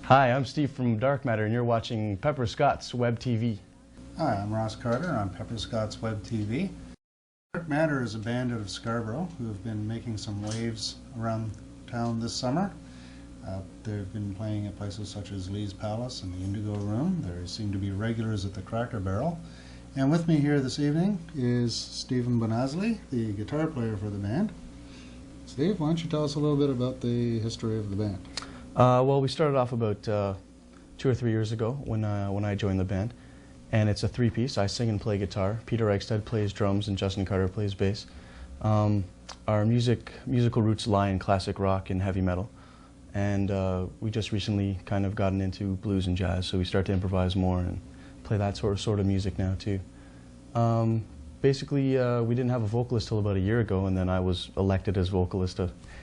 Hi, I'm Steve from Dark Matter, and you're watching Pepper Scott's Web TV. Hi, I'm Ross Carter on Pepper Scott's Web TV. Dark Matter is a band out of Scarborough who have been making some waves around town this summer. They've been playing at places such as Lee's Palace and the Indigo Room. There seem to be regulars at the Cracker Barrel. And with me here this evening is Stephen Bonazli, the guitar player for the band. Steve, why don't you tell us a little bit about the history of the band? Well, we started off about 2 or 3 years ago when I joined the band, and it's a three-piece. I sing and play guitar. Peter Eichstead plays drums, and Justin Carter plays bass. Our musical roots lie in classic rock and heavy metal, and we just recently kind of gotten into blues and jazz, so we start to improvise more and play that sort of music now too. Basically, we didn't have a vocalist till about a year ago, and then I was elected as vocalist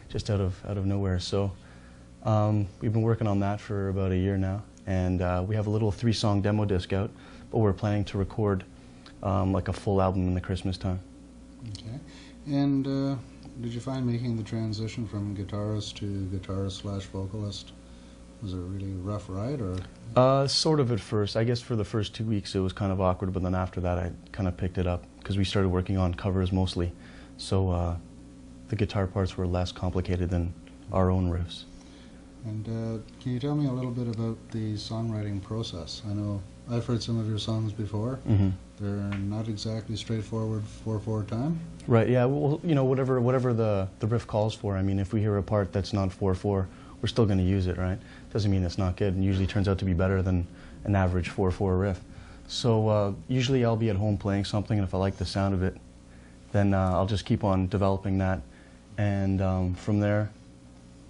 just out of nowhere. So we've been working on that for about a year now, and we have a little 3-song demo disc out, but we're planning to record like a full album in the Christmas time. Okay. And did you find making the transition from guitarist to guitarist/vocalist, was it a really rough ride, or? Sort of at first. I guess for the first 2 weeks it was kind of awkward, but then after that I kind of picked it up because we started working on covers mostly, so the guitar parts were less complicated than our own riffs. And can you tell me a little bit about the songwriting process? I know I've heard some of your songs before. Mm-hmm. They're not exactly straightforward 4/4 time. Right, yeah, well, you know, whatever the riff calls for. I mean, if we hear a part that's not 4/4, we're still going to use it, right? Doesn't mean it's not good, and usually turns out to be better than an average 4/4 riff. So usually I'll be at home playing something, and if I like the sound of it, then I'll just keep on developing that, and from there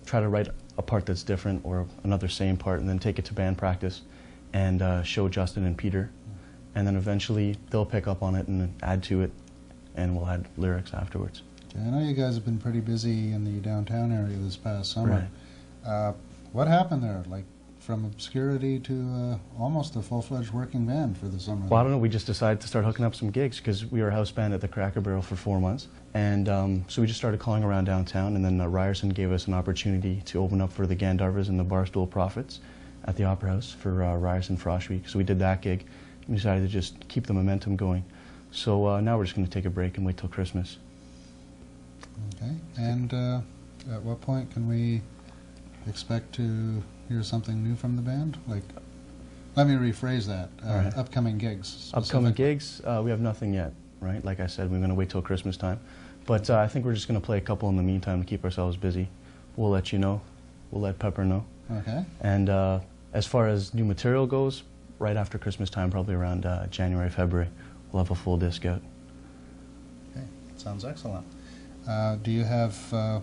try to write a part that's different or another same part, and then take it to band practice and show Justin and Peter, and then eventually they'll pick up on it and add to it, and we'll add lyrics afterwards. Okay, I know you guys have been pretty busy in the downtown area this past summer. Right. What happened there? Like from obscurity to almost a full-fledged working band for the summer? Well, I don't know. We just decided to start hooking up some gigs because we were a house band at the Cracker Barrel for 4 months, and so we just started calling around downtown, and then Ryerson gave us an opportunity to open up for the Gandharvas and the Barstool Prophets at the Opera House for Ryerson Frost Week. So we did that gig. We decided to just keep the momentum going. So now we're just going to take a break and wait till Christmas. Okay. And at what point can we expect to hear something new from the band? Like, let me rephrase that. Right. Upcoming gigs. Upcoming gigs, we have nothing yet, right? Like I said, we're going to wait till Christmas time. But I think we're just going to play a couple in the meantime to keep ourselves busy. We'll let you know. We'll let Pepper know. Okay. And as far as new material goes, right after Christmas time, probably around January, February, we'll have a full disc out. Okay. Sounds excellent. Do you have...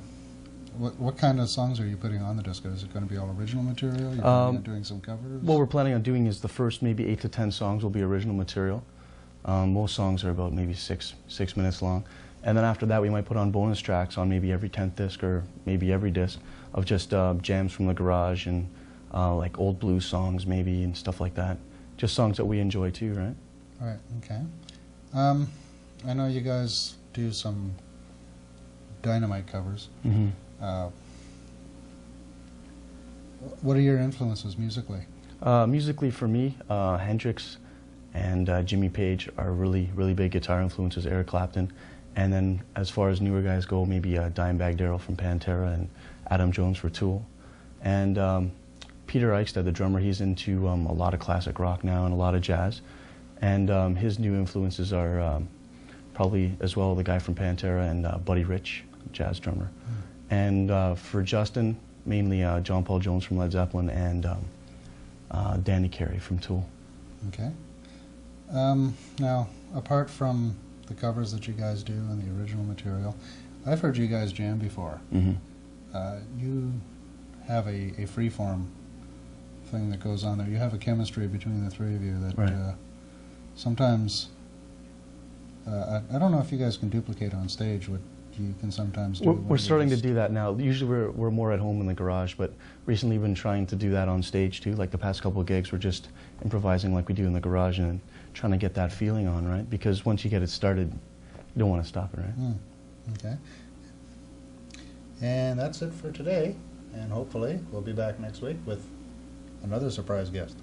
What kind of songs are you putting on the disc? Is it going to be all original material? You're planning on doing some covers? What we're planning on doing is the first maybe 8 to 10 songs will be original material. Most songs are about maybe six minutes long. And then after that we might put on bonus tracks on maybe every 10th disc or maybe every disc of just jams from the garage and like old blues songs maybe and stuff like that. Just songs that we enjoy too, right? Right, okay. I know you guys do some Dynamite covers. Mm-hmm. What are your influences musically? Musically for me, Hendrix and Jimmy Page are really big guitar influences, Eric Clapton. And then as far as newer guys go, maybe Dimebag Darrell from Pantera and Adam Jones for Tool. And Peter Eichstead, the drummer, he's into a lot of classic rock now and a lot of jazz. And his new influences are probably as well the guy from Pantera and Buddy Rich, jazz drummer. And for Justin, mainly John Paul Jones from Led Zeppelin and Danny Carey from Tool. Okay. Now, apart from the covers that you guys do and the original material, I've heard you guys jam before. Mm-hmm. You have a freeform thing that goes on there. You have a chemistry between the three of you that right. Sometimes, I don't know if you guys can duplicate on stage what you can sometimes do. We're starting to do that now. Usually we're more at home in the garage, but recently we've been trying to do that on stage too. Like the past couple of gigs, we're just improvising like we do in the garage and trying to get that feeling on, right? Because once you get it started, you don't want to stop it, right? Okay. And that's it for today. And hopefully we'll be back next week with another surprise guest.